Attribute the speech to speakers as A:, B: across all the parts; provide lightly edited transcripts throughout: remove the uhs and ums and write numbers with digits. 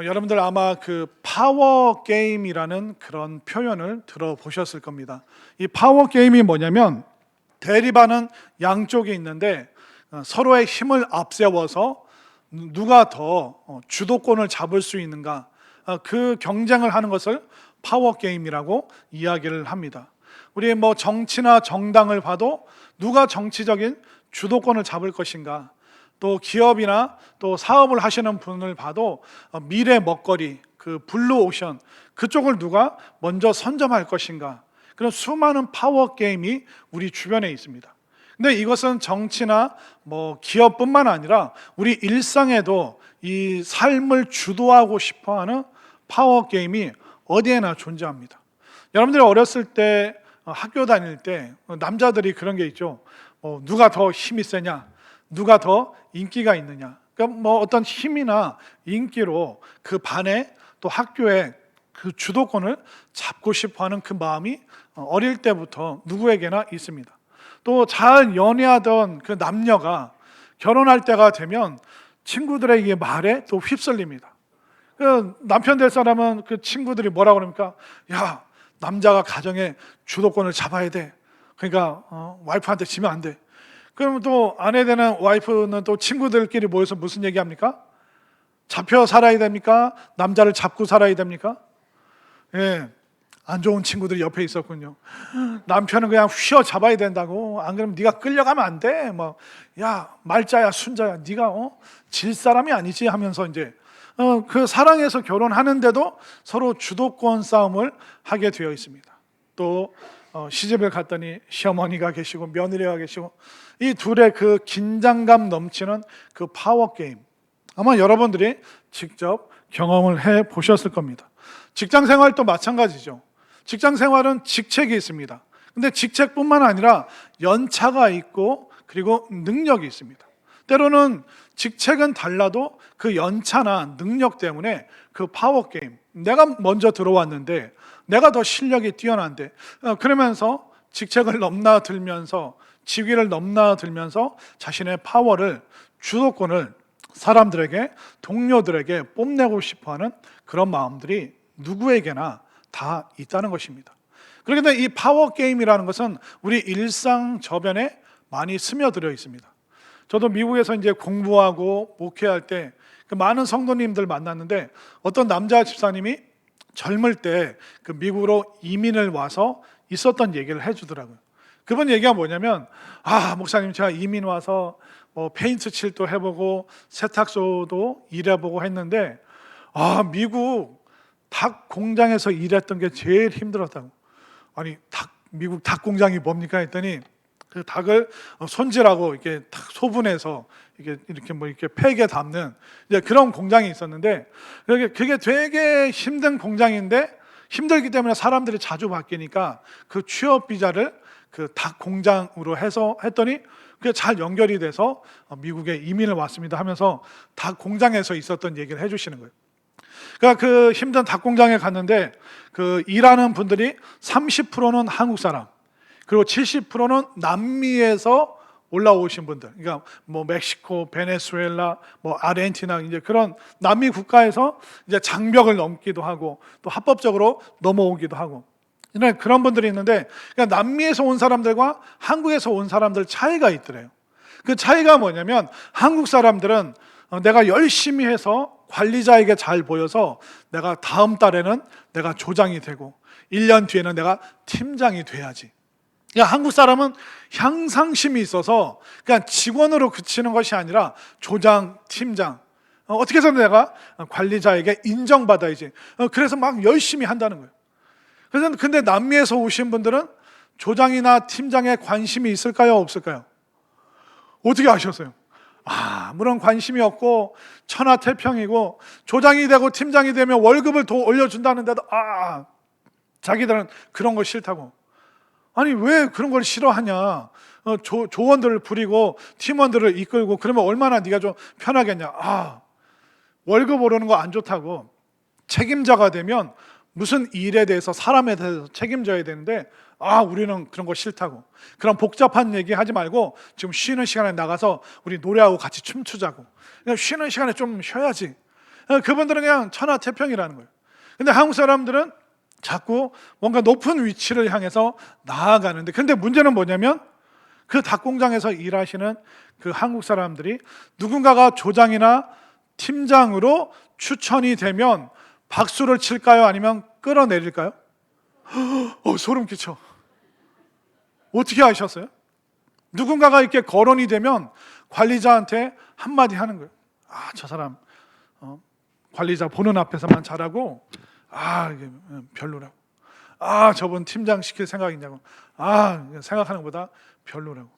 A: 여러분들 아마 그 파워 게임이라는 그런 표현을 들어보셨을 겁니다. 이 파워 게임이 뭐냐면 대립하는 양쪽이 있는데 서로의 힘을 앞세워서 누가 더 주도권을 잡을 수 있는가, 그 경쟁을 하는 것을 파워 게임이라고 이야기를 합니다. 우리 뭐 정치나 정당을 봐도 누가 정치적인 주도권을 잡을 것인가, 또 기업이나 또 사업을 하시는 분을 봐도 미래 먹거리, 그 블루 오션, 그쪽을 누가 먼저 선점할 것인가, 그런 수많은 파워 게임이 우리 주변에 있습니다. 근데 이것은 정치나 뭐 기업뿐만 아니라 우리 일상에도 이 삶을 주도하고 싶어하는 파워 게임이 어디에나 존재합니다. 여러분들이 어렸을 때 학교 다닐 때 남자들이 그런 게 있죠. 누가 더 힘이 세냐, 누가 더 인기가 있느냐. 그러니까 뭐 어떤 힘이나 인기로 그 반에 또 학교에 그 주도권을 잡고 싶어하는 그 마음이 어릴 때부터 누구에게나 있습니다. 또 잘 연애하던 그 남녀가 결혼할 때가 되면 친구들의 말에 또 휩쓸립니다. 그 남편 될 사람은 그 친구들이 뭐라고 그럽니까? 야, 남자가 가정의 주도권을 잡아야 돼. 그러니까 와이프한테 지면 안 돼. 그럼 또 아내 되는 와이프는 또 친구들끼리 모여서 무슨 얘기합니까? 잡혀 살아야 됩니까? 남자를 잡고 살아야 됩니까? 예, 안 좋은 친구들이 옆에 있었군요. 남편은 그냥 휘어 잡아야 된다고. 안 그러면 네가 끌려가면 안 돼. 뭐, 야, 말자야, 순자야, 네가 질 사람이 아니지 하면서 이제 그 사랑해서 결혼하는데도 서로 주도권 싸움을 하게 되어 있습니다. 또 시집을 갔더니 시어머니가 계시고 며느리가 계시고 이 둘의 그 긴장감 넘치는 그 파워 게임, 아마 여러분들이 직접 경험을 해 보셨을 겁니다. 직장 생활도 마찬가지죠. 직장 생활은 직책이 있습니다. 근데 직책뿐만 아니라 연차가 있고 그리고 능력이 있습니다. 때로는 직책은 달라도 그 연차나 능력 때문에 그 파워 게임, 내가 먼저 들어왔는데 내가 더 실력이 뛰어난데, 그러면서 직책을 넘나들면서 지위를 넘나들면서 자신의 파워를, 주도권을 사람들에게, 동료들에게 뽐내고 싶어하는 그런 마음들이 누구에게나 다 있다는 것입니다. 그렇기 때문에 이 파워 게임이라는 것은 우리 일상 저변에 많이 스며들어 있습니다. 저도 미국에서 이제 공부하고 목회할 때 그 많은 성도님들 만났는데 어떤 남자 집사님이 젊을 때 그 미국으로 이민을 와서 있었던 얘기를 해주더라고요. 그분 얘기가 뭐냐면, 목사님, 제가 이민 와서 뭐 페인트 칠도 해보고 세탁소도 일해보고 했는데 미국 닭 공장에서 일했던 게 제일 힘들었다고. 아니, 미국 닭 공장이 뭡니까 했더니 그 닭을 손질하고 이렇게 탁 소분해서 이렇게 뭐 이렇게 팩에 담는 이제 그런 공장이 있었는데, 그게 되게 힘든 공장인데 힘들기 때문에 사람들이 자주 바뀌니까 그 취업 비자를 그 닭 공장으로 해서 했더니 그게 잘 연결이 돼서 미국에 이민을 왔습니다 하면서 닭 공장에서 있었던 얘기를 해주시는 거예요. 그러니까 그 힘든 닭 공장에 갔는데 그 일하는 분들이 30%는 한국 사람, 그리고 70%는 남미에서 올라오신 분들, 그러니까 뭐 멕시코, 베네수엘라, 뭐 아르헨티나, 이제 그런 남미 국가에서 이제 장벽을 넘기도 하고 또 합법적으로 넘어오기도 하고 그런 분들이 있는데, 그러니까 남미에서 온 사람들과 한국에서 온 사람들 차이가 있더래요. 그 차이가 뭐냐면 한국 사람들은 내가 열심히 해서 관리자에게 잘 보여서 내가 다음 달에는 내가 조장이 되고 1년 뒤에는 내가 팀장이 돼야지. 그러니까 한국 사람은 향상심이 있어서 그냥 직원으로 그치는 것이 아니라 조장, 팀장, 어떻게 해서 내가 관리자에게 인정받아야지. 그래서 막 열심히 한다는 거예요. 그래서 근데 남미에서 오신 분들은 조장이나 팀장에 관심이 있을까요, 없을까요? 어떻게 아셨어요? 아무런 관심이 없고 천하태평이고 조장이 되고 팀장이 되면 월급을 더 올려준다는데도 자기들은 그런 거 싫다고. 아니, 왜 그런 걸 싫어하냐? 조원들을 부리고 팀원들을 이끌고 그러면 얼마나 네가 좀 편하겠냐? 월급 오르는 거 안 좋다고. 책임자가 되면 무슨 일에 대해서, 사람에 대해서 책임져야 되는데 우리는 그런 거 싫다고. 그런 복잡한 얘기 하지 말고 지금 쉬는 시간에 나가서 우리 노래하고 같이 춤추자고. 그냥 쉬는 시간에 좀 쉬어야지. 그분들은 그냥 천하태평이라는 거예요. 근데 한국 사람들은 자꾸 뭔가 높은 위치를 향해서 나아가는데, 근데 문제는 뭐냐면 그 닭공장에서 일하시는 그 한국 사람들이 누군가가 조장이나 팀장으로 추천이 되면 박수를 칠까요? 아니면 끌어내릴까요? 소름 끼쳐. 어떻게 아셨어요? 누군가가 이렇게 거론이 되면 관리자한테 한마디 하는 거예요. 저 사람 관리자 보는 앞에서만 잘하고 이게 별로라고. 저분 팀장 시킬 생각이냐고. 생각하는 것보다 별로라고.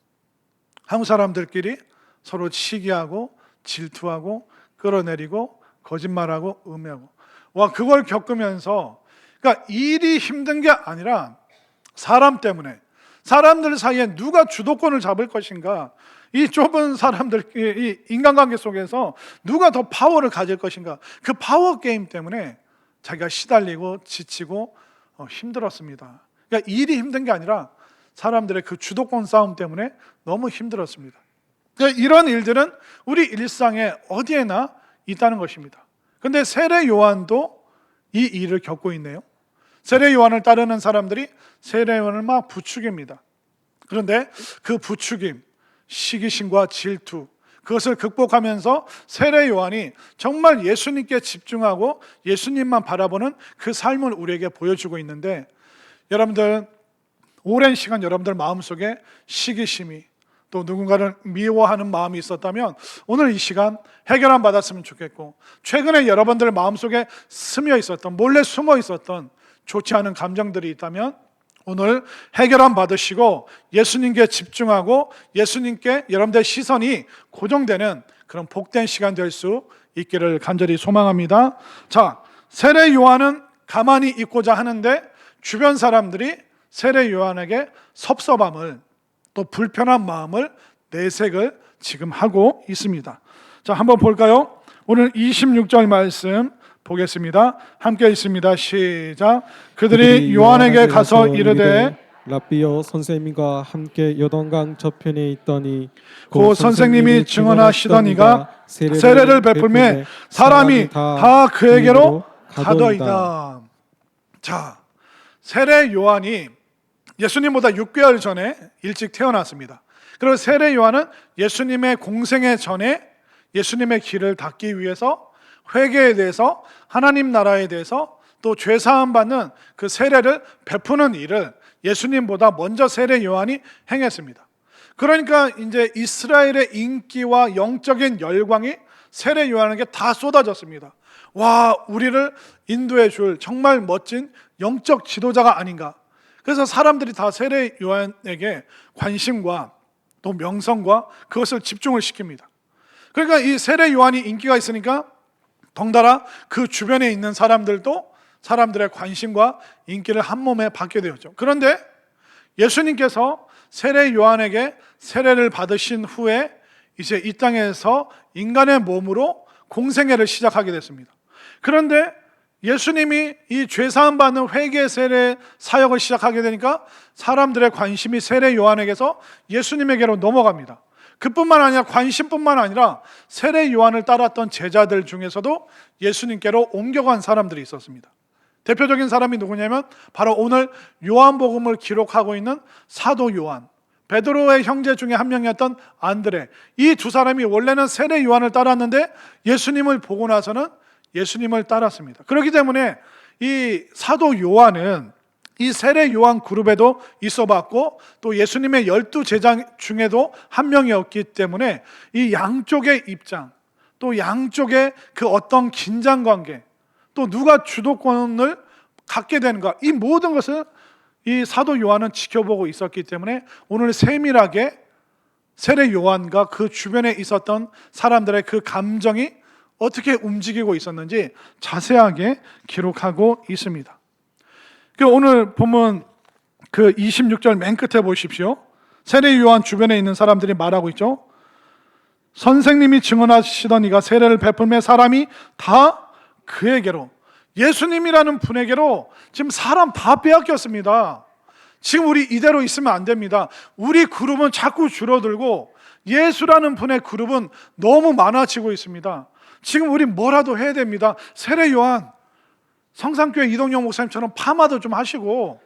A: 한국 사람들끼리 서로 시기하고 질투하고 끌어내리고 거짓말하고 음해하고. 그걸 겪으면서, 그러니까 일이 힘든 게 아니라 사람 때문에, 사람들 사이에 누가 주도권을 잡을 것인가, 이 좁은 사람들, 이 인간관계 속에서 누가 더 파워를 가질 것인가, 그 파워 게임 때문에 자기가 시달리고 지치고 힘들었습니다. 그러니까 일이 힘든 게 아니라 사람들의 그 주도권 싸움 때문에 너무 힘들었습니다. 그러니까 이런 일들은 우리 일상에 어디에나 있다는 것입니다. 그런데 세례 요한도 이 일을 겪고 있네요. 세례 요한을 따르는 사람들이 세례 요한을 막 부추깁니다. 그런데 그 부추김, 시기심과 질투, 그것을 극복하면서 세례 요한이 정말 예수님께 집중하고 예수님만 바라보는 그 삶을 우리에게 보여주고 있는데, 여러분들 오랜 시간 여러분들 마음속에 시기심이, 또 누군가를 미워하는 마음이 있었다면 오늘 이 시간 해결함 받았으면 좋겠고, 최근에 여러분들 마음속에 스며 있었던, 몰래 숨어 있었던 좋지 않은 감정들이 있다면 오늘 해결함 받으시고 예수님께 집중하고 예수님께 여러분들의 시선이 고정되는 그런 복된 시간 될 수 있기를 간절히 소망합니다. 자, 세례 요한은 가만히 있고자 하는데 주변 사람들이 세례 요한에게 섭섭함을, 또 불편한 마음을 내색을 지금 하고 있습니다. 자, 한번 볼까요? 오늘 26절 말씀 보겠습니다. 함께 있습니다. 시작. 그들이 요한에게 가서 이르되
B: 랍비여, 선생님과 함께 요단강 저편에 있더니
A: 곧 선생님이 증언하시더니가 세례를 베풀매 사람이 다 그에게로 가더이다. 자, 세례 요한이 예수님보다 6개월 전에 일찍 태어났습니다. 그리고 세례 요한은 예수님의 공생애 전에 예수님의 길을 닫기 위해서 회개에 대해서, 하나님 나라에 대해서, 또 죄사함 받는 그 세례를 베푸는 일을 예수님보다 먼저 세례 요한이 행했습니다. 그러니까 이제 이스라엘의 인기와 영적인 열광이 세례 요한에게 다 쏟아졌습니다. 우리를 인도해 줄 정말 멋진 영적 지도자가 아닌가. 그래서 사람들이 다 세례 요한에게 관심과 또 명성과 그것을 집중을 시킵니다. 그러니까 이 세례 요한이 인기가 있으니까 덩달아 그 주변에 있는 사람들도 사람들의 관심과 인기를 한 몸에 받게 되었죠. 그런데 예수님께서 세례 요한에게 세례를 받으신 후에 이제 이 땅에서 인간의 몸으로 공생애를 시작하게 됐습니다. 그런데 예수님이 이 죄사함 받는 회개 세례 사역을 시작하게 되니까 사람들의 관심이 세례 요한에게서 예수님에게로 넘어갑니다. 그뿐만 아니라, 관심뿐만 아니라 세례 요한을 따랐던 제자들 중에서도 예수님께로 옮겨간 사람들이 있었습니다. 대표적인 사람이 누구냐면 바로 오늘 요한복음을 기록하고 있는 사도 요한, 베드로의 형제 중에 한 명이었던 안드레, 이 두 사람이 원래는 세례 요한을 따랐는데 예수님을 보고 나서는 예수님을 따랐습니다. 그렇기 때문에 이 사도 요한은 이 세례 요한 그룹에도 있어봤고 또 예수님의 12제자 중에도 한 명이었기 때문에 이 양쪽의 입장, 또 양쪽의 그 어떤 긴장관계, 또 누가 주도권을 갖게 되는가, 이 모든 것을 이 사도 요한은 지켜보고 있었기 때문에 오늘 세밀하게 세례 요한과 그 주변에 있었던 사람들의 그 감정이 어떻게 움직이고 있었는지 자세하게 기록하고 있습니다. 오늘 보면 그 26절 맨 끝에 보십시오. 세례 요한 주변에 있는 사람들이 말하고 있죠. 선생님이 증언하시더니가 세례를 베풀매 사람이 다 그에게로, 예수님이라는 분에게로 지금 사람 다 빼앗겼습니다. 지금 우리 이대로 있으면 안 됩니다. 우리 그룹은 자꾸 줄어들고 예수라는 분의 그룹은 너무 많아지고 있습니다. 지금 우리 뭐라도 해야 됩니다. 세례 요한, 성산교회 이동영 목사님처럼 파마도 좀 하시고,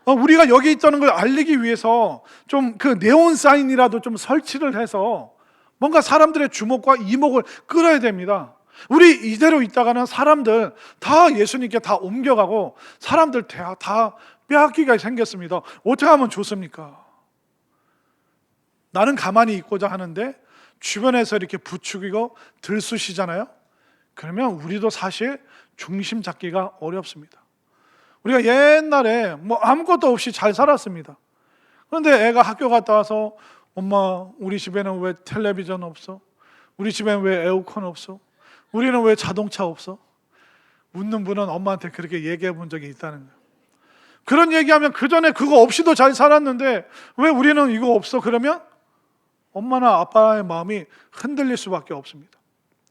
A: 우리가 여기 있다는 걸 알리기 위해서 좀 그 네온 사인이라도 좀 설치를 해서 뭔가 사람들의 주목과 이목을 끌어야 됩니다. 우리 이대로 있다가는 사람들 다 예수님께 다 옮겨가고 사람들 다 빼앗기가 생겼습니다. 어떻게 하면 좋습니까? 나는 가만히 있고자 하는데 주변에서 이렇게 부추기고 들쑤시잖아요. 그러면 우리도 사실 중심 잡기가 어렵습니다. 우리가 옛날에 뭐 아무것도 없이 잘 살았습니다. 그런데 애가 학교 갔다 와서 엄마, 우리 집에는 왜 텔레비전 없어? 우리 집에는 왜 에어컨 없어? 우리는 왜 자동차 없어? 웃는 분은 엄마한테 그렇게 얘기해 본 적이 있다는 거예요. 그런 얘기하면 그 전에 그거 없이도 잘 살았는데 왜 우리는 이거 없어? 그러면 엄마나 아빠의 마음이 흔들릴 수밖에 없습니다.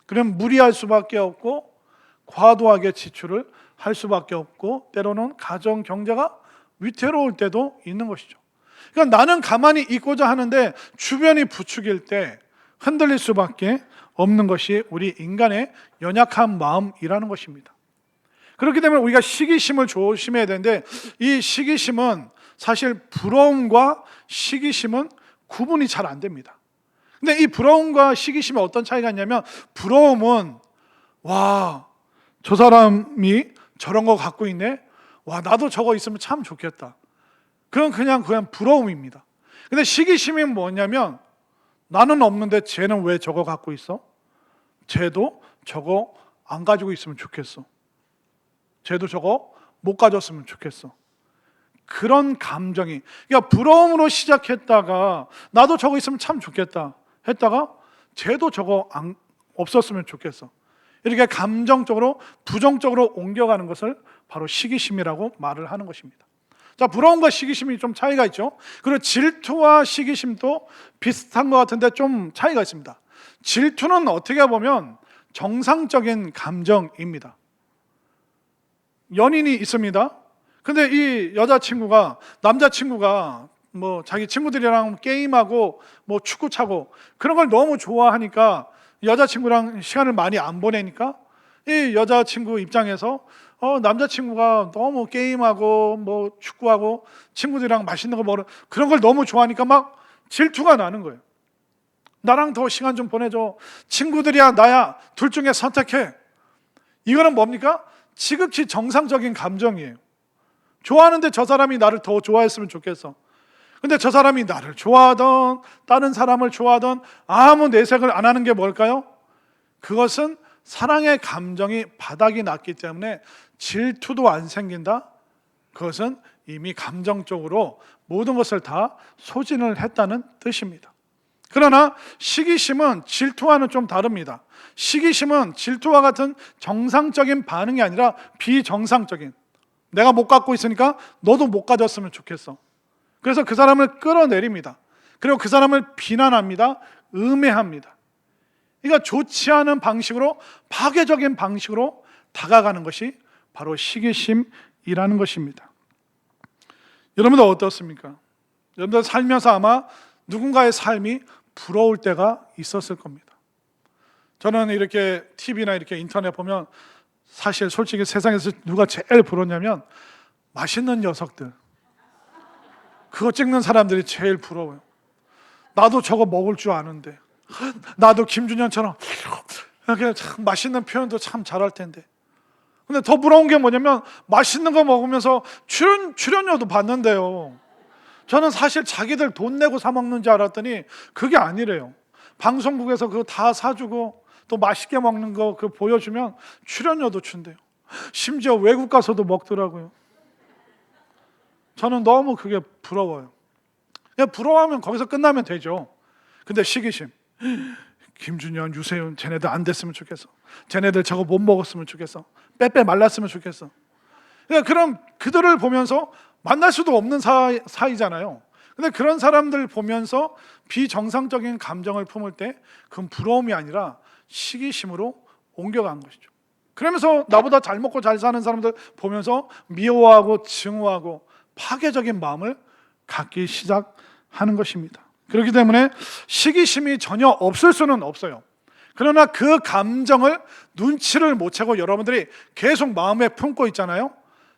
A: 그럼 무리할 수밖에 없고 과도하게 지출을 할 수밖에 없고 때로는 가정 경제가 위태로울 때도 있는 것이죠. 그러니까 나는 가만히 있고자 하는데 주변이 부추길 때 흔들릴 수밖에 없는 것이 우리 인간의 연약한 마음이라는 것입니다. 그렇기 때문에 우리가 시기심을 조심해야 되는데 이 시기심은 사실 부러움과 시기심은 구분이 잘 안 됩니다. 근데 이 부러움과 시기심에 어떤 차이가 있냐면 부러움은 와, 저 사람이 저런 거 갖고 있네. 와, 나도 저거 있으면 참 좋겠다. 그건 그냥 부러움입니다. 근데 시기심이 뭐냐면 나는 없는데 쟤는 왜 저거 갖고 있어? 쟤도 저거 안 가지고 있으면 좋겠어. 쟤도 저거 못 가졌으면 좋겠어. 그런 감정이, 그러니까 부러움으로 시작했다가 나도 저거 있으면 참 좋겠다 했다가 쟤도 저거 없었으면 좋겠어. 이렇게 감정적으로 부정적으로 옮겨가는 것을 바로 시기심이라고 말을 하는 것입니다. 자, 부러움과 시기심이 좀 차이가 있죠. 그리고 질투와 시기심도 비슷한 것 같은데 좀 차이가 있습니다. 질투는 어떻게 보면 정상적인 감정입니다. 연인이 있습니다. 근데 이 여자친구가, 남자친구가 뭐 자기 친구들이랑 게임하고 뭐 축구 차고 그런 걸 너무 좋아하니까 여자친구랑 시간을 많이 안 보내니까 이 여자친구 입장에서 남자친구가 너무 게임하고 뭐 축구하고 친구들이랑 맛있는 거 먹으러 그런 걸 너무 좋아하니까 막 질투가 나는 거예요. 나랑 더 시간 좀 보내줘. 친구들이야 나야 둘 중에 선택해. 이거는 뭡니까? 지극히 정상적인 감정이에요. 좋아하는데 저 사람이 나를 더 좋아했으면 좋겠어. 근데 저 사람이 나를 좋아하던 다른 사람을 좋아하던 아무 내색을 안 하는 게 뭘까요? 그것은 사랑의 감정이 바닥이 났기 때문에 질투도 안 생긴다. 그것은 이미 감정적으로 모든 것을 다 소진을 했다는 뜻입니다. 그러나 시기심은 질투와는 좀 다릅니다. 시기심은 질투와 같은 정상적인 반응이 아니라 비정상적인, 내가 못 갖고 있으니까 너도 못 가졌으면 좋겠어. 그래서 그 사람을 끌어내립니다. 그리고 그 사람을 비난합니다. 음해합니다. 그러니까 좋지 않은 방식으로, 파괴적인 방식으로 다가가는 것이 바로 시기심이라는 것입니다. 여러분들 어떻습니까? 여러분들 살면서 아마 누군가의 삶이 부러울 때가 있었을 겁니다. 저는 이렇게 TV나 이렇게 인터넷 보면 사실 솔직히 세상에서 누가 제일 부럽냐면 맛있는 녀석들, 그거 찍는 사람들이 제일 부러워요. 나도 저거 먹을 줄 아는데, 나도 김준현처럼 이렇게 참 맛있는 표현도 참 잘할 텐데. 근데 더 부러운 게 뭐냐면 맛있는 거 먹으면서 출연료도 받는데요. 저는 사실 자기들 돈 내고 사 먹는 줄 알았더니 그게 아니래요. 방송국에서 그거 다 사주고 또 맛있게 먹는 거 그거 보여주면 출연료도 준대요. 심지어 외국 가서도 먹더라고요. 저는 너무 그게 부러워요. 그냥 부러워하면 거기서 끝나면 되죠. 근데 시기심, 김준현, 유세윤 쟤네들 안 됐으면 좋겠어. 쟤네들 저거 못 먹었으면 좋겠어. 빼빼 말랐으면 좋겠어. 그러니까 그럼 그들을 보면서 만날 수도 없는 사이잖아요. 근데 그런 사람들 보면서 비정상적인 감정을 품을 때 그건 부러움이 아니라 시기심으로 옮겨간 것이죠. 그러면서 나보다 잘 먹고 잘 사는 사람들 보면서 미워하고 증오하고 파괴적인 마음을 갖기 시작하는 것입니다. 그렇기 때문에 시기심이 전혀 없을 수는 없어요. 그러나 그 감정을 눈치를 못 채고 여러분들이 계속 마음에 품고 있잖아요.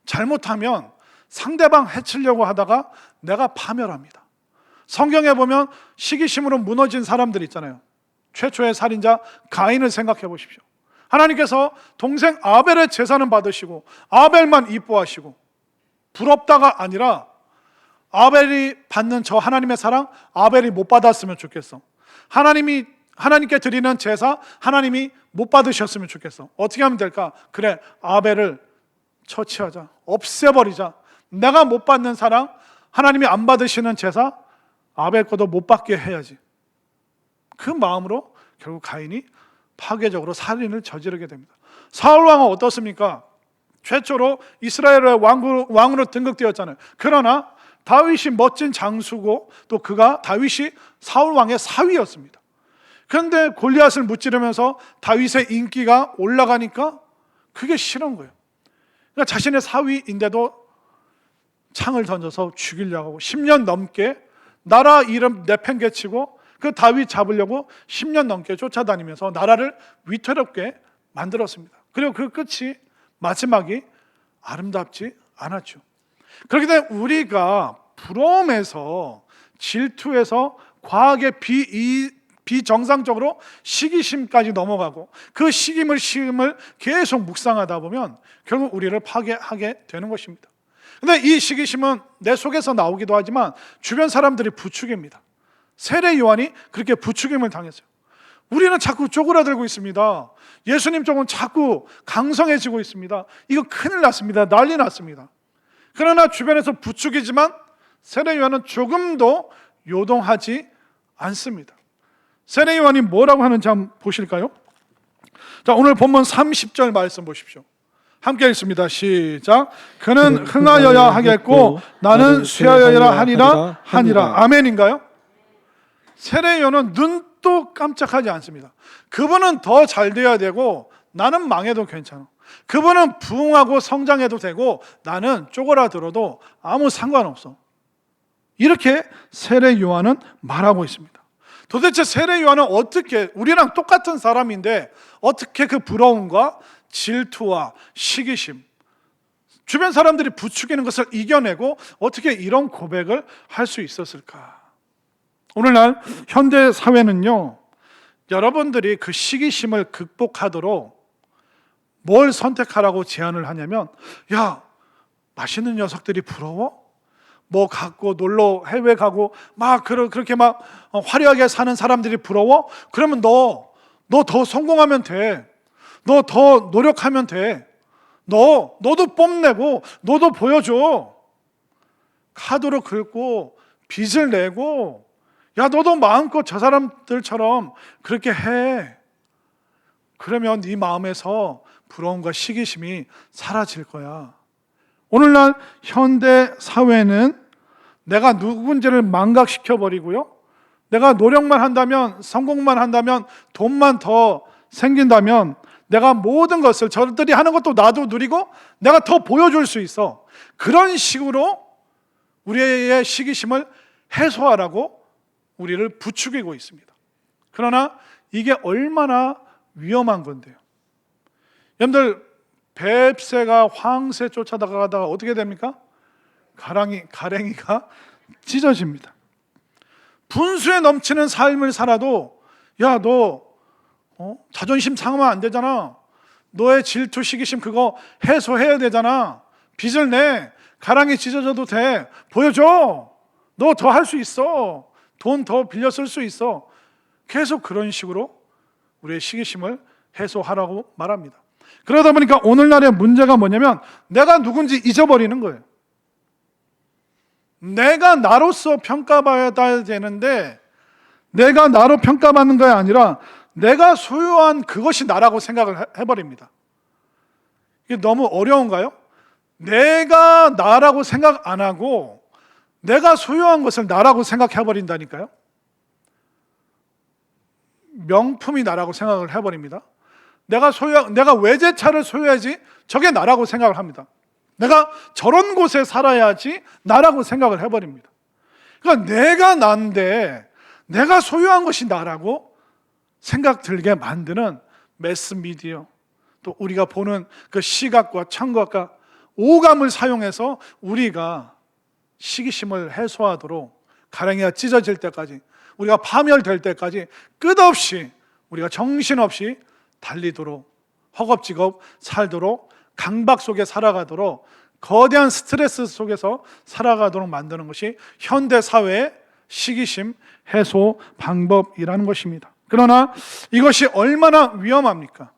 A: 잘못하면 상대방 해치려고 하다가 내가 파멸합니다. 성경에 보면 시기심으로 무너진 사람들 있잖아요. 최초의 살인자 가인을 생각해 보십시오. 하나님께서 동생 아벨의 제사는 받으시고 아벨만 이뻐하시고 부럽다가 아니라 아벨이 받는 저 하나님의 사랑 아벨이 못 받았으면 좋겠어. 하나님께 드리는 제사 하나님이 못 받으셨으면 좋겠어. 어떻게 하면 될까? 그래, 아벨을 처치하자, 없애버리자. 내가 못 받는 사랑, 하나님이 안 받으시는 제사 아벨 거도 못 받게 해야지. 그 마음으로 결국 가인이 파괴적으로 살인을 저지르게 됩니다. 사울 왕은 어떻습니까? 최초로 이스라엘의 왕으로 등극되었잖아요. 그러나 다윗이 멋진 장수고 또 다윗이 사울 왕의 사위였습니다. 그런데 골리앗을 무찌르면서 다윗의 인기가 올라가니까 그게 싫은 거예요. 그러니까 자신의 사위인데도 창을 던져서 죽이려고 하고 10년 넘게 나라 이름 내팽개치고 그 다윗 잡으려고 10년 넘게 쫓아다니면서 나라를 위태롭게 만들었습니다. 그리고 그 끝이 마지막이 아름답지 않았죠. 그렇기 때문에 우리가 부러움에서 질투에서 과하게 비정상적으로 시기심까지 넘어가고 그 시기심을 계속 묵상하다 보면 결국 우리를 파괴하게 되는 것입니다. 그런데 이 시기심은 내 속에서 나오기도 하지만 주변 사람들이 부추깁니다. 세례 요한이 그렇게 부추김을 당했어요. 우리는 자꾸 쪼그라들고 있습니다. 예수님 쪽은 자꾸 강성해지고 있습니다. 이거 큰일 났습니다. 난리 났습니다. 그러나 주변에서 부추기지만 세례 요한은 조금도 요동하지 않습니다. 세례 요한이 뭐라고 하는지 한번 보실까요? 자, 오늘 본문 30절 말씀 보십시오. 함께 읽습니다. 시작. 그는 흥하여야 하겠고 나는 쇠하여야 하니라. 아멘인가요? 세례 요한은 눈도 깜짝하지 않습니다. 그분은 더 잘 돼야 되고 나는 망해도 괜찮아. 그분은 부흥하고 성장해도 되고 나는 쪼그라들어도 아무 상관없어. 이렇게 세례 요한은 말하고 있습니다. 도대체 세례 요한은 어떻게, 우리랑 똑같은 사람인데 어떻게 그 부러움과 질투와 시기심, 주변 사람들이 부추기는 것을 이겨내고 어떻게 이런 고백을 할 수 있었을까? 오늘날 현대 사회는요, 여러분들이 그 시기심을 극복하도록 뭘 선택하라고 제안을 하냐면, 야, 맛있는 녀석들이 부러워? 뭐 갖고 놀러 해외 가고 막 그렇게 막 화려하게 사는 사람들이 부러워? 그러면 너 더 성공하면 돼. 너 더 노력하면 돼. 너도 뽐내고 너도 보여줘. 카드로 긁고 빚을 내고, 야, 너도 마음껏 저 사람들처럼 그렇게 해. 그러면 네 마음에서 부러움과 시기심이 사라질 거야. 오늘날 현대 사회는 내가 누군지를 망각시켜버리고요, 내가 노력만 한다면, 성공만 한다면, 돈만 더 생긴다면 내가 모든 것을, 저들이 하는 것도 나도 누리고 내가 더 보여줄 수 있어. 그런 식으로 우리의 시기심을 해소하라고 우리를 부추기고 있습니다. 그러나 이게 얼마나 위험한 건데요. 여러분들, 뱁새가 황새 쫓아다가다가 어떻게 됩니까? 가랭이가 찢어집니다. 분수에 넘치는 삶을 살아도, 야, 너 자존심 상하면 안 되잖아. 너의 질투, 시기심 그거 해소해야 되잖아. 빚을 내. 가랑이 찢어져도 돼. 보여줘. 너 더 할 수 있어. 돈 더 빌려 쓸 수 있어. 계속 그런 식으로 우리의 시기심을 해소하라고 말합니다. 그러다 보니까 오늘날의 문제가 뭐냐면 내가 누군지 잊어버리는 거예요. 내가 나로서 평가받아야 되는데 내가 나로 평가받는 게 아니라 내가 소유한 그것이 나라고 생각을 해버립니다. 이게 너무 어려운가요? 내가 나라고 생각 안 하고 내가 소유한 것을 나라고 생각해버린다니까요. 명품이 나라고 생각을 해버립니다. 내가 외제차를 소유해야지 저게 나라고 생각을 합니다. 내가 저런 곳에 살아야지 나라고 생각을 해버립니다. 그러니까 내가 나인데 내가 소유한 것이 나라고 생각 들게 만드는 매스미디어, 또 우리가 보는 그 시각과 청각과 오감을 사용해서 우리가 시기심을 해소하도록, 가랭이가 찢어질 때까지, 우리가 파멸될 때까지 끝없이 우리가 정신없이 달리도록, 허겁지겁 살도록, 강박 속에 살아가도록, 거대한 스트레스 속에서 살아가도록 만드는 것이 현대 사회의 시기심 해소 방법이라는 것입니다. 그러나 이것이 얼마나 위험합니까?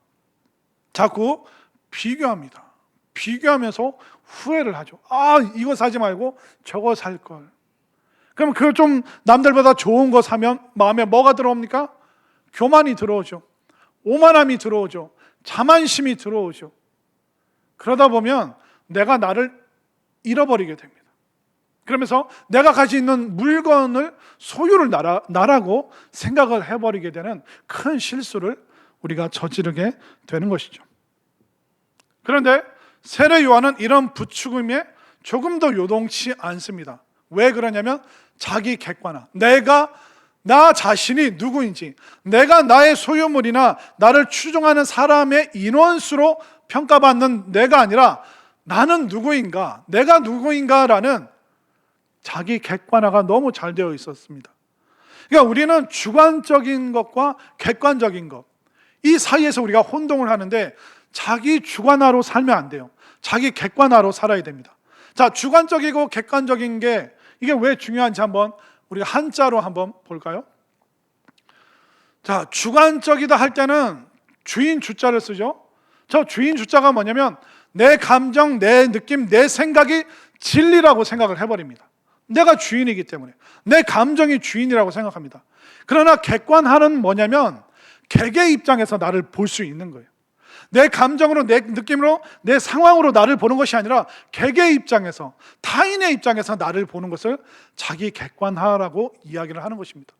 A: 자꾸 비교합니다. 비교하면서 후회를 하죠. 아, 이거 사지 말고 저거 살 걸. 그럼 그걸 좀 남들보다 좋은 거 사면 마음에 뭐가 들어옵니까? 교만이 들어오죠. 오만함이 들어오죠. 자만심이 들어오죠. 그러다 보면 내가 나를 잃어버리게 됩니다. 그러면서 내가 가지고 있는 물건을 소유를 나라고 생각을 해버리게 되는 큰 실수를 우리가 저지르게 되는 것이죠. 그런데 세례 요한은 이런 부추김에 조금 더 요동치 않습니다. 왜 그러냐면 자기 객관화, 내가 나 자신이 누구인지, 내가 나의 소유물이나 나를 추종하는 사람의 인원수로 평가받는 내가 아니라 나는 누구인가, 내가 누구인가라는 자기 객관화가 너무 잘 되어 있었습니다. 그러니까 우리는 주관적인 것과 객관적인 것, 이 사이에서 우리가 혼동을 하는데 자기 주관화로 살면 안 돼요. 자기 객관화로 살아야 됩니다. 자, 주관적이고 객관적인 게 이게 왜 중요한지 한번 우리가 한자로 한번 볼까요? 자, 주관적이다 할 때는 주인 주자를 쓰죠. 저 주인 주자가 뭐냐면 내 감정, 내 느낌, 내 생각이 진리라고 생각을 해버립니다. 내가 주인이기 때문에 내 감정이 주인이라고 생각합니다. 그러나 객관화는 뭐냐면 객의 입장에서 나를 볼 수 있는 거예요. 내 감정으로, 내 느낌으로, 내 상황으로 나를 보는 것이 아니라 객의 입장에서, 타인의 입장에서 나를 보는 것을 자기 객관화라고 이야기를 하는 것입니다.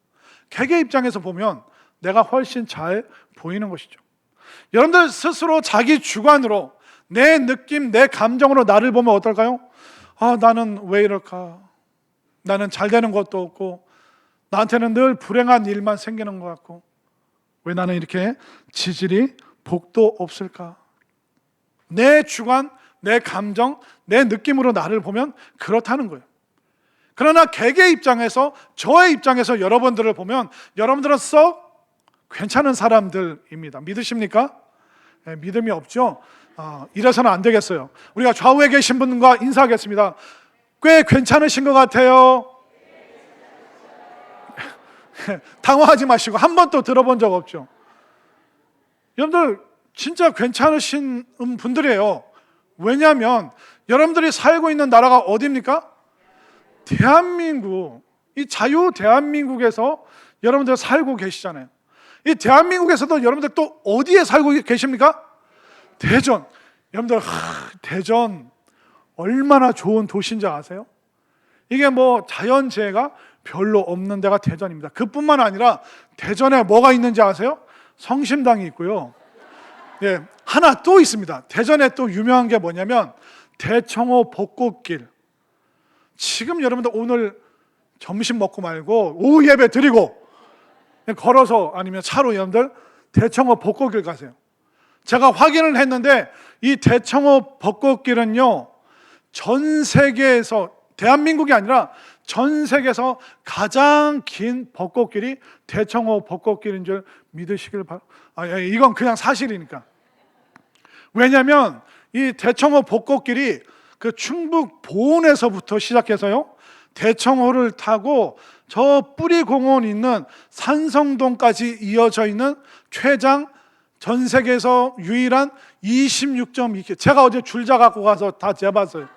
A: 객의 입장에서 보면 내가 훨씬 잘 보이는 것이죠. 여러분들 스스로 자기 주관으로 내 느낌, 내 감정으로 나를 보면 어떨까요? 아, 나는 왜 이럴까? 나는 잘 되는 것도 없고 나한테는 늘 불행한 일만 생기는 것 같고 왜 나는 이렇게 지질이 복도 없을까? 내 주관, 내 감정, 내 느낌으로 나를 보면 그렇다는 거예요. 그러나 객의 입장에서, 저의 입장에서 여러분들을 보면 여러분들은 썩 괜찮은 사람들입니다. 믿으십니까? 네, 믿음이 없죠? 이래서는 안 되겠어요. 우리가 좌우에 계신 분과 인사하겠습니다. 꽤 괜찮으신 것 같아요. 당황하지 마시고 한 번도 들어본 적 없죠? 여러분들 진짜 괜찮으신 분들이에요. 왜냐하면 여러분들이 살고 있는 나라가 어디입니까? 대한민국, 이 자유 대한민국에서 여러분들 살고 계시잖아요. 이 대한민국에서도 여러분들 또 어디에 살고 계십니까? 대전. 여러분들 대전 얼마나 좋은 도시인지 아세요? 이게 뭐 자연재해가 별로 없는 데가 대전입니다. 그뿐만 아니라 대전에 뭐가 있는지 아세요? 성심당이 있고요. 예, 하나 또 있습니다. 대전에 또 유명한 게 뭐냐면 대청호 벚꽃길. 지금 여러분들 오늘 점심 먹고 말고 오후 예배 드리고 걸어서 아니면 차로 여러분들 대청호 벚꽃길 가세요. 제가 확인을 했는데 이 대청호 벚꽃길은요, 전 세계에서, 대한민국이 아니라 전 세계에서 가장 긴 벚꽃길이 대청호 벚꽃길인 줄 믿으시길 바랍니다. 이건 그냥 사실이니까. 왜냐하면 이 대청호 벚꽃길이 그 충북 보은에서부터 시작해서요, 대청호를 타고 저 뿌리공원 있는 산성동까지 이어져 있는 최장, 전 세계에서 유일한 26.2km. 제가 어제 줄자 갖고 가서 다 재봤어요.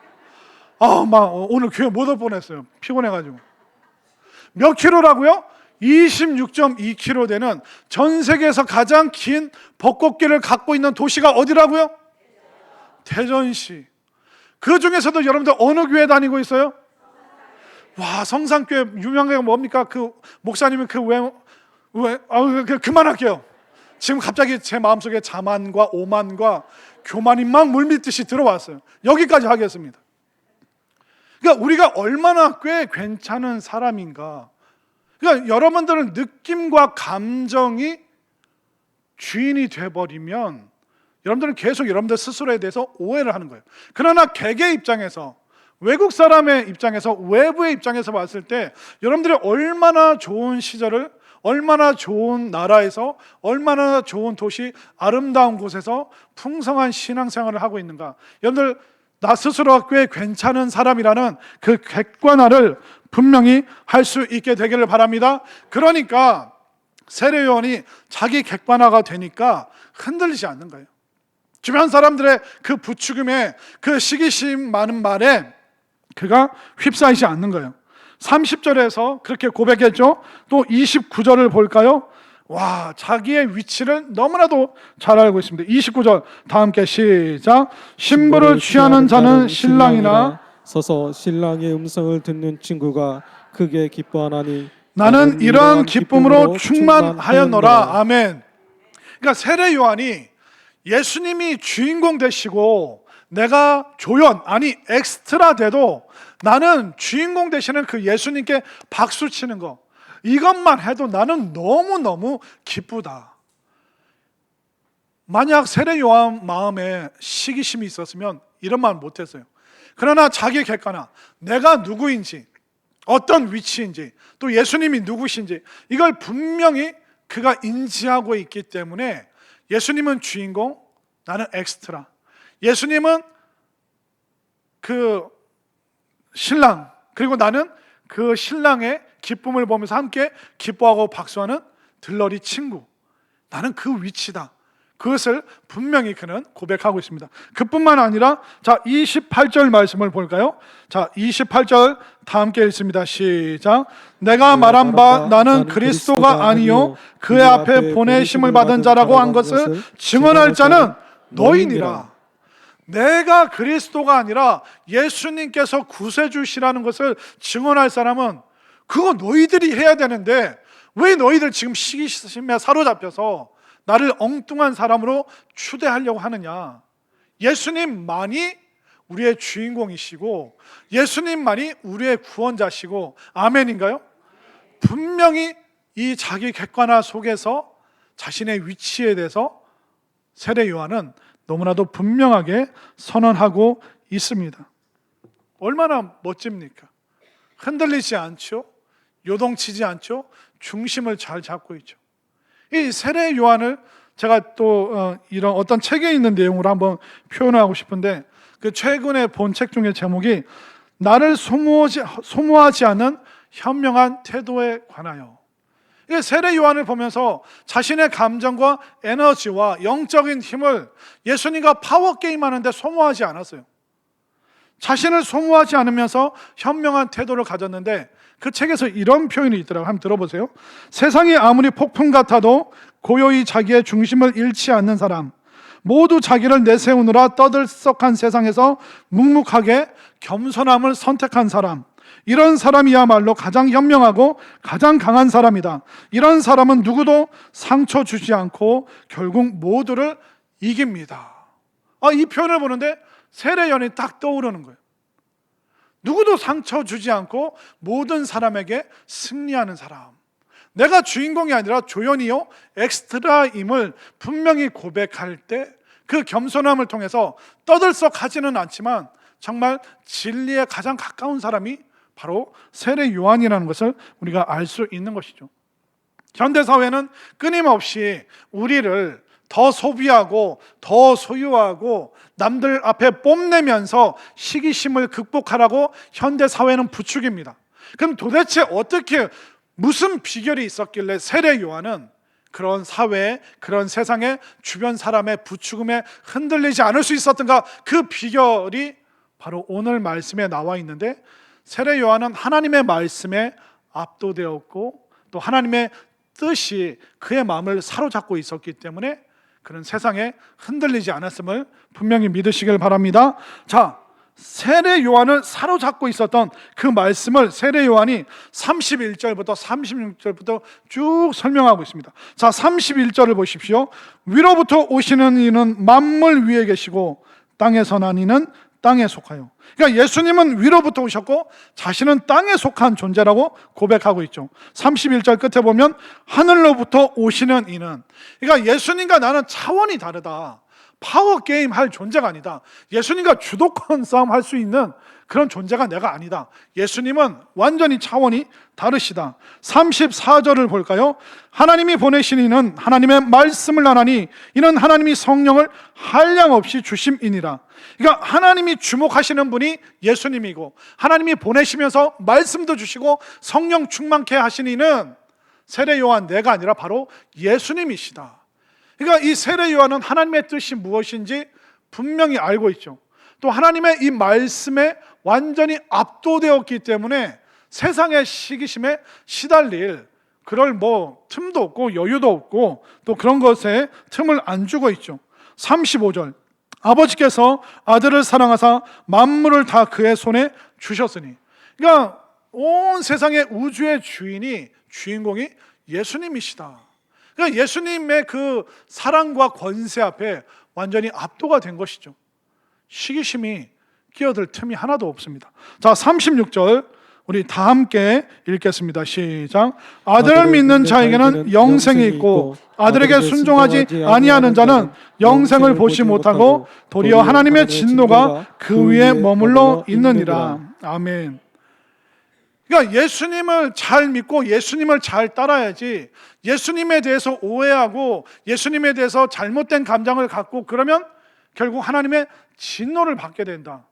A: 오늘 교회 못 올 뻔했어요. 피곤해가지고. 몇 킬로라고요? 26.2km 되는 전 세계에서 가장 긴 벚꽃길을 갖고 있는 도시가 어디라고요? 대전시. 그 중에서도 여러분들 어느 교회 다니고 있어요? 와, 성산교회 유명한 게 뭡니까? 그 목사님이 그만할게요. 지금 갑자기 제 마음속에 자만과 오만과 교만이 막 물밀듯이 들어왔어요. 여기까지 하겠습니다. 그러니까 우리가 얼마나 꽤 괜찮은 사람인가. 그러니까 여러분들은 느낌과 감정이 주인이 돼버리면 여러분들은 계속 여러분들 스스로에 대해서 오해를 하는 거예요. 그러나 개개의 입장에서, 외국 사람의 입장에서, 외부의 입장에서 봤을 때 여러분들이 얼마나 좋은 시절을, 얼마나 좋은 나라에서, 얼마나 좋은 도시, 아름다운 곳에서 풍성한 신앙생활을 하고 있는가. 여러분들 나 스스로가 꽤 괜찮은 사람이라는 그 객관화를 분명히 할 수 있게 되기를 바랍니다. 그러니까 세례 요한이 자기 객관화가 되니까 흔들리지 않는 거예요. 주변 사람들의 그 부추김에, 그 시기심 많은 말에 그가 휩싸이지 않는 거예요. 30절에서 그렇게 고백했죠. 또 29절을 볼까요? 와, 자기의 위치를 너무나도 잘 알고 있습니다. 29절 다 함께 시작. 신부를 취하는 자는 신랑이나
B: 서서 신랑의 음성을 듣는 친구가 크게 기뻐하나니
A: 나는 이러한 기쁨으로 충만하였노라. 아멘. 그러니까 세례 요한이 예수님이 주인공 되시고 내가 조연, 아니 엑스트라 돼도 나는 주인공 되시는 그 예수님께 박수 치는 거, 이것만 해도 나는 너무너무 기쁘다. 만약 세례 요한 마음에 시기심이 있었으면 이런 말 못했어요. 그러나 자기 객관화, 내가 누구인지, 어떤 위치인지, 또 예수님이 누구신지 이걸 분명히 그가 인지하고 있기 때문에 예수님은 주인공, 나는 엑스트라. 예수님은 그 신랑, 그리고 나는 그 신랑의 기쁨을 보면서 함께 기뻐하고 박수하는 들러리 친구. 나는 그 위치다. 그것을 분명히 그는 고백하고 있습니다. 그뿐만 아니라 자 28절 말씀을 볼까요? 자 28절 다 함께 읽습니다. 시작. 내가 말한 바 나는 그리스도가 아니요 그의 앞에 보내심을 받은 자라고 한 것을 증언할 자는 너희니라. 내가 그리스도가 아니라 예수님께서 구세주시라는 것을 증언할 사람은 그거 너희들이 해야 되는데 왜 너희들 지금 시기심에 사로잡혀서 나를 엉뚱한 사람으로 추대하려고 하느냐. 예수님만이 우리의 주인공이시고 예수님만이 우리의 구원자시고, 아멘인가요? 분명히 이 자기 객관화 속에서 자신의 위치에 대해서 세례 요한은 너무나도 분명하게 선언하고 있습니다. 얼마나 멋집니까? 흔들리지 않죠? 요동치지 않죠? 중심을 잘 잡고 있죠. 이 세례 요한을 제가 또 이런 어떤 책에 있는 내용으로 한번 표현하고 싶은데, 그 최근에 본 책 중에 제목이 나를 소모하지 않는 현명한 태도에 관하여. 이 세례 요한을 보면서 자신의 감정과 에너지와 영적인 힘을 예수님과 파워게임 하는데 소모하지 않았어요. 자신을 소모하지 않으면서 현명한 태도를 가졌는데, 그 책에서 이런 표현이 있더라고요. 한번 들어보세요. 세상이 아무리 폭풍 같아도 고요히 자기의 중심을 잃지 않는 사람, 모두 자기를 내세우느라 떠들썩한 세상에서 묵묵하게 겸손함을 선택한 사람, 이런 사람이야말로 가장 현명하고 가장 강한 사람이다. 이런 사람은 누구도 상처 주지 않고 결국 모두를 이깁니다. 이 표현을 보는데 세례 요한이 딱 떠오르는 거예요. 누구도 상처 주지 않고 모든 사람에게 승리하는 사람. 내가 주인공이 아니라 조연이요 엑스트라임을 분명히 고백할 때 그 겸손함을 통해서 떠들썩하지는 않지만 정말 진리에 가장 가까운 사람이 바로 세례 요한이라는 것을 우리가 알 수 있는 것이죠. 현대사회는 끊임없이 우리를 더 소비하고 더 소유하고 남들 앞에 뽐내면서 시기심을 극복하라고 현대사회는 부추깁니다. 그럼 도대체 어떻게, 무슨 비결이 있었길래 세례 요한은 그런 사회에, 그런 세상에 주변 사람의 부추김에 흔들리지 않을 수 있었던가? 그 비결이 바로 오늘 말씀에 나와 있는데, 세례 요한은 하나님의 말씀에 압도되었고 또 하나님의 뜻이 그의 마음을 사로잡고 있었기 때문에 그는 세상에 흔들리지 않았음을 분명히 믿으시길 바랍니다. 자, 세례 요한을 사로잡고 있었던 그 말씀을 세례 요한이 31절부터 36절부터 쭉 설명하고 있습니다. 자, 31절을 보십시오. 위로부터 오시는 이는 만물 위에 계시고 땅에서 난 이는 땅에 속하여. 그러니까 예수님은 위로부터 오셨고 자신은 땅에 속한 존재라고 고백하고 있죠. 31절 끝에 보면 하늘로부터 오시는 이는, 그러니까 예수님과 나는 차원이 다르다. 파워게임 할 존재가 아니다. 예수님과 주도권 싸움 할 수 있는 그런 존재가 내가 아니다. 예수님은 완전히 차원이 다르시다. 34절을 볼까요? 하나님이 보내신 이는 하나님의 말씀을 하나니 이는 하나님이 성령을 한량없이 주심이니라. 그러니까 하나님이 주목하시는 분이 예수님이고, 하나님이 보내시면서 말씀도 주시고 성령 충만케 하신 이는 세례 요한 내가 아니라 바로 예수님이시다. 그러니까 이 세례 요한은 하나님의 뜻이 무엇인지 분명히 알고 있죠. 또 하나님의 이 말씀에 완전히 압도되었기 때문에 세상의 시기심에 시달릴 그럴 틈도 없고 여유도 없고 또 그런 것에 틈을 안 주고 있죠. 35절, 아버지께서 아들을 사랑하사 만물을 다 그의 손에 주셨으니, 그러니까 온 세상의 우주의 주인공이 예수님이시다. 그러니까 예수님의 그 사랑과 권세 앞에 완전히 압도가 된 것이죠. 시기심이 끼어들 틈이 하나도 없습니다. 자, 36절 우리 다 함께 읽겠습니다. 시작. 아들을 믿는 자에게는 영생이 있고 아들에게 순종하지 아니하는 자는 영생을 보지 못하고 도리어 하나님의 진노가 그 위에 머물러 있느니라. 아멘. 그러니까 예수님을 잘 믿고 예수님을 잘 따라야지, 예수님에 대해서 오해하고 예수님에 대해서 잘못된 감정을 갖고 그러면 결국 하나님의 진노를 받게 된다.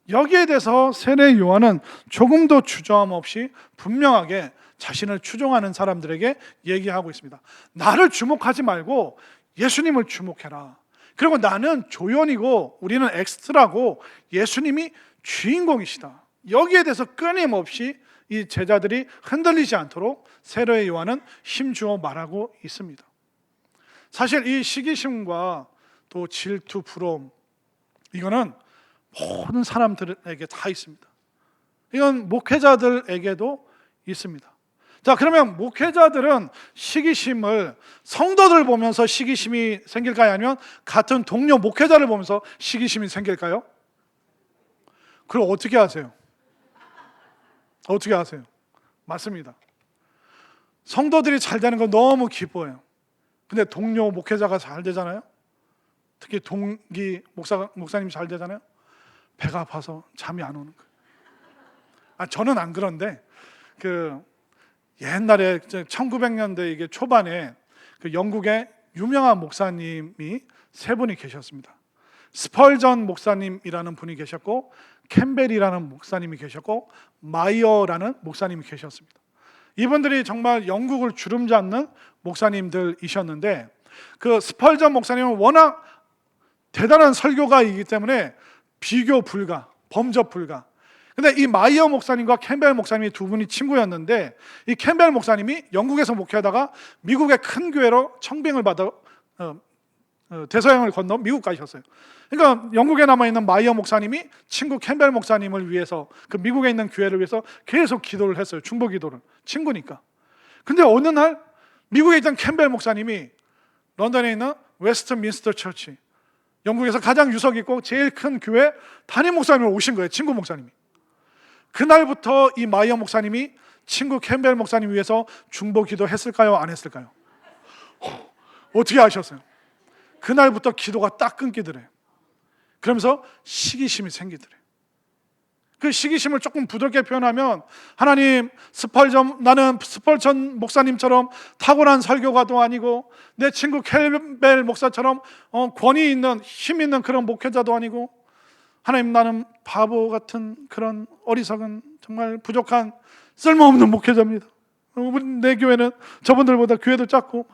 A: 여기에 대해서 세례 요한은 조금도 주저함 없이 분명하게 자신을 추종하는 사람들에게 얘기하고 있습니다. 나를 주목하지 말고 예수님을 주목해라. 그리고 나는 조연이고 우리는 엑스트라고 예수님이 주인공이시다. 여기에 대해서 끊임없이 이 제자들이 흔들리지 않도록 세례 요한은 힘주어 말하고 있습니다. 사실 이 시기심과 또 질투, 부러움, 이거는 모든 사람들에게 다 있습니다. 이건 목회자들에게도 있습니다. 자, 그러면 목회자들은 시기심을 성도들 보면서 시기심이 생길까요? 아니면 같은 동료 목회자를 보면서 시기심이 생길까요? 그걸 어떻게 하세요? 어떻게 하세요? 맞습니다. 성도들이 잘 되는 건 너무 기뻐해요. 근데 동료 목회자가 잘 되잖아요. 특히 동기 목사님이 잘 되잖아요. 배가 아파서 잠이 안 오는 거예요. 저는 안 그런데 옛날에 1900년대 이게 초반에 영국의 유명한 목사님이 세 분이 계셨습니다. 스펄전 목사님이라는 분이 계셨고, 캠벨이라는 목사님이 계셨고, 마이어라는 목사님이 계셨습니다. 이분들이 정말 영국을 주름잡는 목사님들이셨는데, 그 스펄전 목사님은 워낙 대단한 설교가이기 때문에 비교 불가, 범접 불가. 근데 이 마이어 목사님과 캠벨 목사님이 두 분이 친구였는데, 이 캠벨 목사님이 영국에서 목회하다가 미국의 큰 교회로 청빙을 받아 대서양을 건너 미국 가셨어요. 그러니까 영국에 남아있는 마이어 목사님이 친구 캠벨 목사님을 위해서 그 미국에 있는 교회를 위해서 계속 기도를 했어요. 중보 기도를. 친구니까. 근데 어느 날 미국에 있던 캠벨 목사님이 런던에 있는 웨스트민스터 처치, 영국에서 가장 유석 있고 제일 큰 교회 담임 목사님으로 오신 거예요. 친구 목사님이. 그날부터 이 마이어 목사님이 친구 캠벨 목사님 위해서 중보 기도했을까요? 안 했을까요? 어떻게 아셨어요? 그날부터 기도가 딱 끊기더래요. 그러면서 시기심이 생기더래요. 그 시기심을 조금 부드럽게 표현하면, 하나님, 나는 스펄전 목사님처럼 탁월한 설교가도 아니고 내 친구 캠벨 목사처럼 권위 있는 힘 있는 그런 목회자도 아니고, 하나님, 나는 바보 같은 그런 어리석은 정말 부족한 쓸모없는 목회자입니다. 내 교회는 저분들보다 교회도 작고.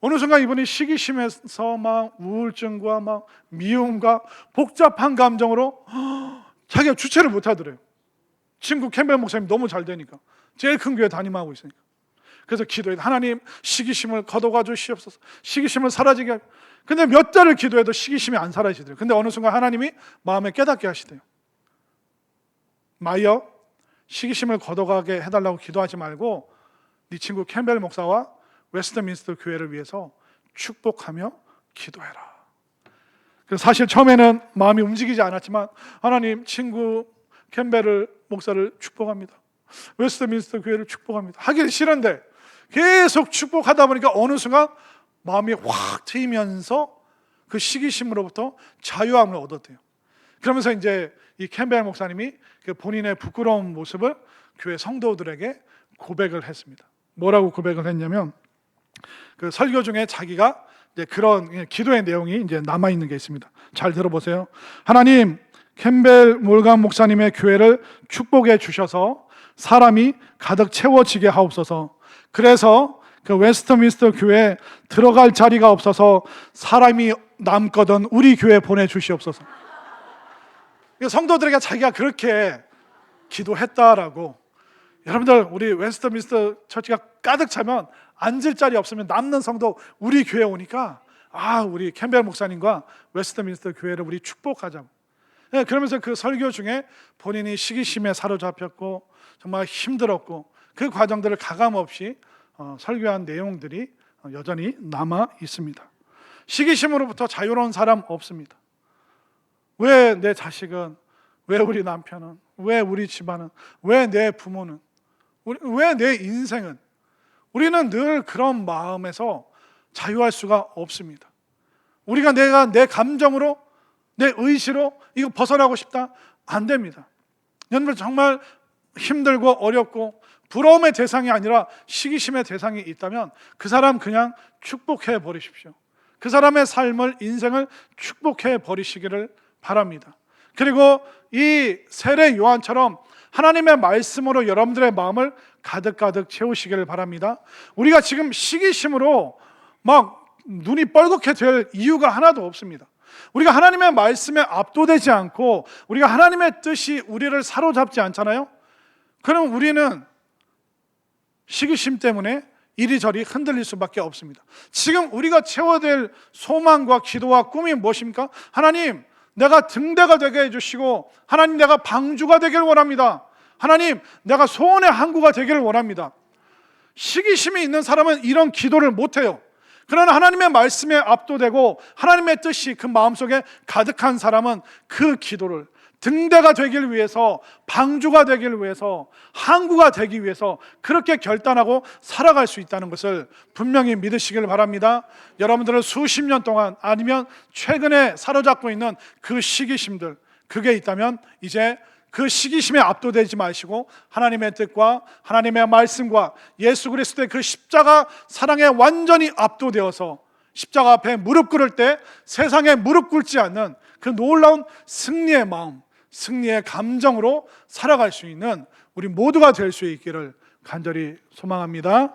A: 어느 순간 이분이 시기심에서 막 우울증과 막 미움과 복잡한 감정으로 자기가 주체를 못하더래요. 친구 캠벨 목사님 너무 잘 되니까, 제일 큰 교회 담임하고 있으니까. 그래서 기도해, 하나님, 시기심을 걷어가 주시옵소서. 시기심을 사라지게 하고. 근데 몇 달을 기도해도 시기심이 안 사라지더래요. 근데 어느 순간 하나님이 마음에 깨닫게 하시대요. 마이어, 시기심을 걷어가게 해달라고 기도하지 말고 네 친구 캠벨 목사와 웨스트민스터 교회를 위해서 축복하며 기도해라. 그래서 사실 처음에는 마음이 움직이지 않았지만 하나님, 친구 캠벨을 목사를 축복합니다. 웨스트민스터 교회를 축복합니다. 하기 싫은데 계속 축복하다 보니까 어느 순간 마음이 확 트이면서 그 시기심으로부터 자유함을 얻었대요. 그러면서 이제 이 캠벨 목사님이 그 본인의 부끄러운 모습을 교회 성도들에게 고백을 했습니다. 뭐라고 고백을 했냐면, 그 설교 중에 자기가 이제 그런 기도의 내용이 이제 남아 있는 게 있습니다. 잘 들어보세요. 하나님, 캠벨 몰간 목사님의 교회를 축복해 주셔서 사람이 가득 채워지게 하옵소서. 그래서 그 웨스트민스터 교회에 들어갈 자리가 없어서 사람이 남거든 우리 교회에 보내주시옵소서. 성도들에게 자기가 그렇게 기도했다라고. 여러분들, 우리 웨스트민스터 처치가 가득 차면 앉을 자리 없으면 남는 성도 우리 교회에 오니까 우리 캠벨 목사님과 웨스트민스터 교회를 우리 축복하자고. 그러면서 그 설교 중에 본인이 시기심에 사로잡혔고 정말 힘들었고 그 과정들을 가감없이 설교한 내용들이 여전히 남아 있습니다. 시기심으로부터 자유로운 사람 없습니다. 왜 내 자식은, 왜 우리 남편은, 왜 우리 집안은, 왜 내 부모는, 왜 내 인생은, 우리는 늘 그런 마음에서 자유할 수가 없습니다. 우리가 내 감정으로, 내 의지로 이거 벗어나고 싶다? 안 됩니다. 여러분, 정말 힘들고 어렵고 부러움의 대상이 아니라 시기심의 대상이 있다면 그 사람 그냥 축복해 버리십시오. 그 사람의 삶을, 인생을 축복해 버리시기를 바랍니다. 그리고 이 세례 요한처럼 하나님의 말씀으로 여러분들의 마음을 가득가득 채우시기를 바랍니다. 우리가 지금 시기심으로 막 눈이 뻘겋게 될 이유가 하나도 없습니다. 우리가 하나님의 말씀에 압도되지 않고 우리가 하나님의 뜻이 우리를 사로잡지 않잖아요. 그럼 우리는 시기심 때문에 이리저리 흔들릴 수밖에 없습니다. 지금 우리가 채워야 될 소망과 기도와 꿈이 무엇입니까? 하나님, 내가 등대가 되게 해주시고, 하나님, 내가 방주가 되기를 원합니다. 하나님, 내가 소원의 항구가 되기를 원합니다. 시기심이 있는 사람은 이런 기도를 못해요. 그러나 하나님의 말씀에 압도되고 하나님의 뜻이 그 마음속에 가득한 사람은 그 기도를 등대가 되길 위해서, 방주가 되길 위해서, 항구가 되기 위해서 그렇게 결단하고 살아갈 수 있다는 것을 분명히 믿으시길 바랍니다. 여러분들은 수십 년 동안 아니면 최근에 사로잡고 있는 그 시기심들, 그게 있다면 이제 그 시기심에 압도되지 마시고 하나님의 뜻과 하나님의 말씀과 예수 그리스도의 그 십자가 사랑에 완전히 압도되어서 십자가 앞에 무릎 꿇을 때 세상에 무릎 꿇지 않는 그 놀라운 승리의 마음, 승리의 감정으로 살아갈 수 있는 우리 모두가 될 수 있기를 간절히 소망합니다.